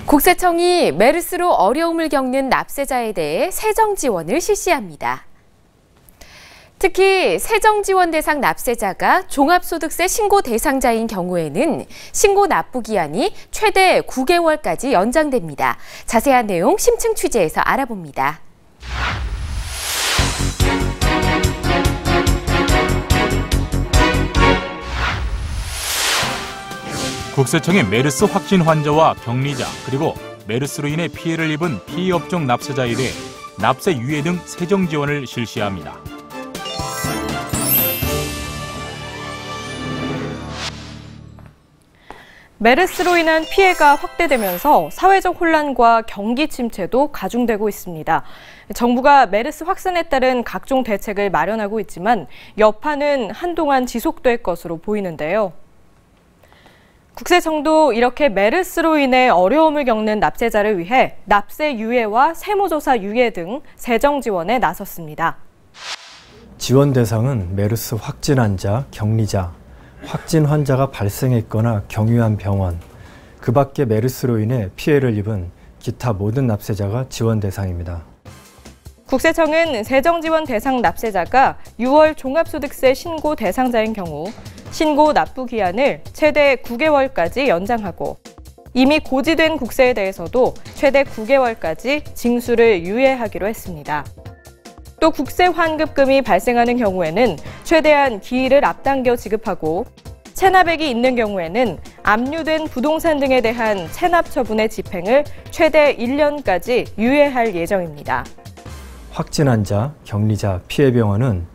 국세청이 메르스로 어려움을 겪는 납세자에 대해 세정 지원을 실시합니다. 특히 세정 지원 대상 납세자가 종합소득세 신고 대상자인 경우에는 신고 납부 기한이 최대 9개월까지 연장됩니다. 자세한 내용 심층 취재에서 알아봅니다. 국세청이 메르스 확진 환자와 격리자 그리고 메르스로 인해 피해를 입은 피해업종 납세자에 대해 납세 유예 등 세정 지원을 실시합니다. 메르스로 인한 피해가 확대되면서 사회적 혼란과 경기 침체도 가중되고 있습니다. 정부가 메르스 확산에 따른 각종 대책을 마련하고 있지만 여파는 한동안 지속될 것으로 보이는데요. 국세청도 이렇게 메르스로 인해 어려움을 겪는 납세자를 위해 납세 유예와 세무조사 유예 등 세정 지원에 나섰습니다. 지원 대상은 메르스 확진 환자, 격리자, 확진 환자가 발생했거나 경유한 병원, 그 밖에 메르스로 인해 피해를 입은 기타 모든 납세자가 지원 대상입니다. 국세청은 세정 지원 대상 납세자가 6월 종합소득세 신고 대상자인 경우 신고 납부 기한을 최대 9개월까지 연장하고 이미 고지된 국세에 대해서도 최대 9개월까지 징수를 유예하기로 했습니다. 또 국세 환급금이 발생하는 경우에는 최대한 기일을 앞당겨 지급하고 체납액이 있는 경우에는 압류된 부동산 등에 대한 체납 처분의 집행을 최대 1년까지 유예할 예정입니다. 확진 환자, 격리자, 피해 병원은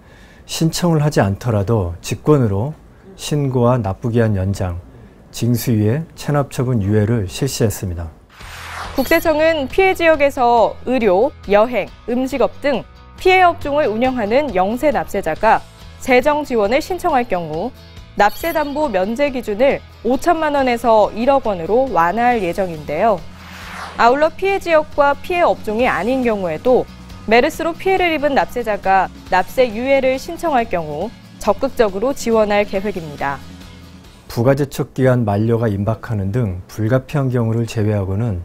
신청을 하지 않더라도 직권으로 신고와 납부기한 연장, 징수유예, 체납처분 유예를 실시했습니다. 국세청은 피해 지역에서 의료, 여행, 음식업 등 피해 업종을 운영하는 영세 납세자가 세정 지원을 신청할 경우 납세 담보 면제 기준을 5천만 원에서 1억 원으로 완화할 예정인데요. 아울러 피해 지역과 피해 업종이 아닌 경우에도 메르스로 피해를 입은 납세자가 납세 유예를 신청할 경우 적극적으로 지원할 계획입니다. 부가제척 기간 만료가 임박하는 등 불가피한 경우를 제외하고는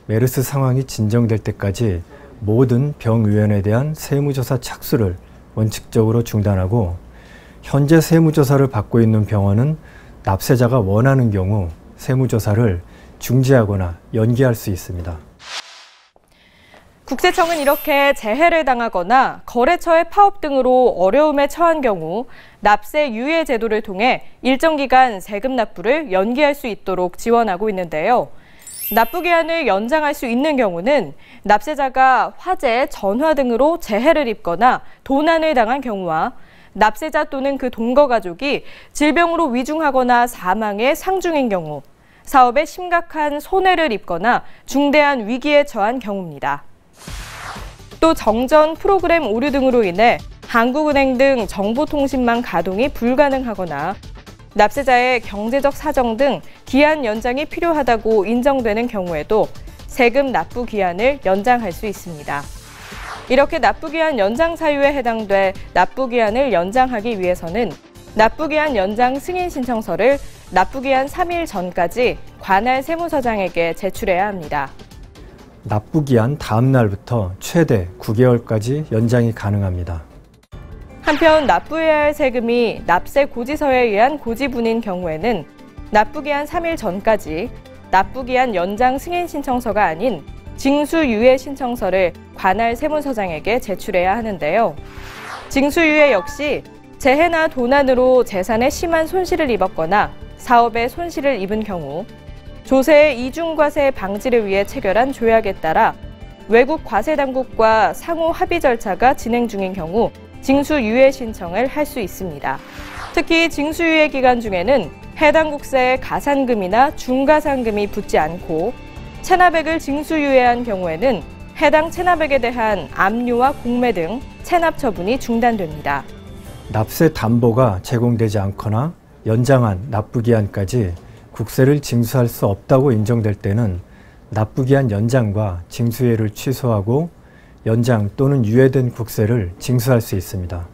메르스 상황이 진정될 때까지 모든 병의원에 대한 세무조사 착수를 원칙적으로 중단하고 현재 세무조사를 받고 있는 병원은 납세자가 원하는 경우 세무조사를 중지하거나 연기할 수 있습니다. 국세청은 이렇게 재해를 당하거나 거래처의 파업 등으로 어려움에 처한 경우 납세 유예 제도를 통해 일정 기간 세금 납부를 연기할 수 있도록 지원하고 있는데요. 납부 기한을 연장할 수 있는 경우는 납세자가 화재, 전화 등으로 재해를 입거나 도난을 당한 경우와 납세자 또는 그 동거 가족이 질병으로 위중하거나 사망의 상중인 경우, 사업에 심각한 손해를 입거나 중대한 위기에 처한 경우입니다. 또 정전 프로그램 오류 등으로 인해 한국은행 등 정보통신망 가동이 불가능하거나 납세자의 경제적 사정 등 기한 연장이 필요하다고 인정되는 경우에도 세금 납부 기한을 연장할 수 있습니다. 이렇게 납부 기한 연장 사유에 해당돼 납부 기한을 연장하기 위해서는 납부 기한 연장 승인 신청서를 납부 기한 3일 전까지 관할 세무서장에게 제출해야 합니다. 납부기한 다음 날부터 최대 9개월까지 연장이 가능합니다. 한편 납부해야 할 세금이 납세 고지서에 의한 고지분인 경우에는 납부기한 3일 전까지 납부기한 연장 승인 신청서가 아닌 징수유예 신청서를 관할 세무서장에게 제출해야 하는데요. 징수유예 역시 재해나 도난으로 재산에 심한 손실을 입었거나 사업에 손실을 입은 경우 조세의 이중과세 방지를 위해 체결한 조약에 따라 외국 과세당국과 상호 합의 절차가 진행 중인 경우 징수유예 신청을 할 수 있습니다. 특히 징수유예 기간 중에는 해당 국세에 가산금이나 중가산금이 붙지 않고 체납액을 징수유예한 경우에는 해당 체납액에 대한 압류와 공매 등 체납 처분이 중단됩니다. 납세 담보가 제공되지 않거나 연장한 납부기한까지 국세를 징수할 수 없다고 인정될 때는 납부기한 연장과 징수유예를 취소하고 연장 또는 유예된 국세를 징수할 수 있습니다.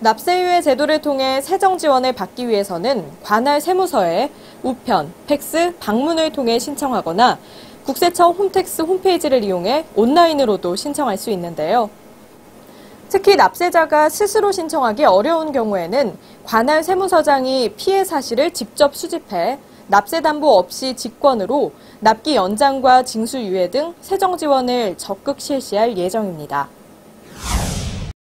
납세유예 제도를 통해 세정 지원을 받기 위해서는 관할 세무서에 우편, 팩스, 방문을 통해 신청하거나 국세청 홈택스 홈페이지를 이용해 온라인으로도 신청할 수 있는데요. 특히 납세자가 스스로 신청하기 어려운 경우에는 관할 세무서장이 피해 사실을 직접 수집해 납세 담보 없이 직권으로 납기 연장과 징수유예 등 세정 지원을 적극 실시할 예정입니다.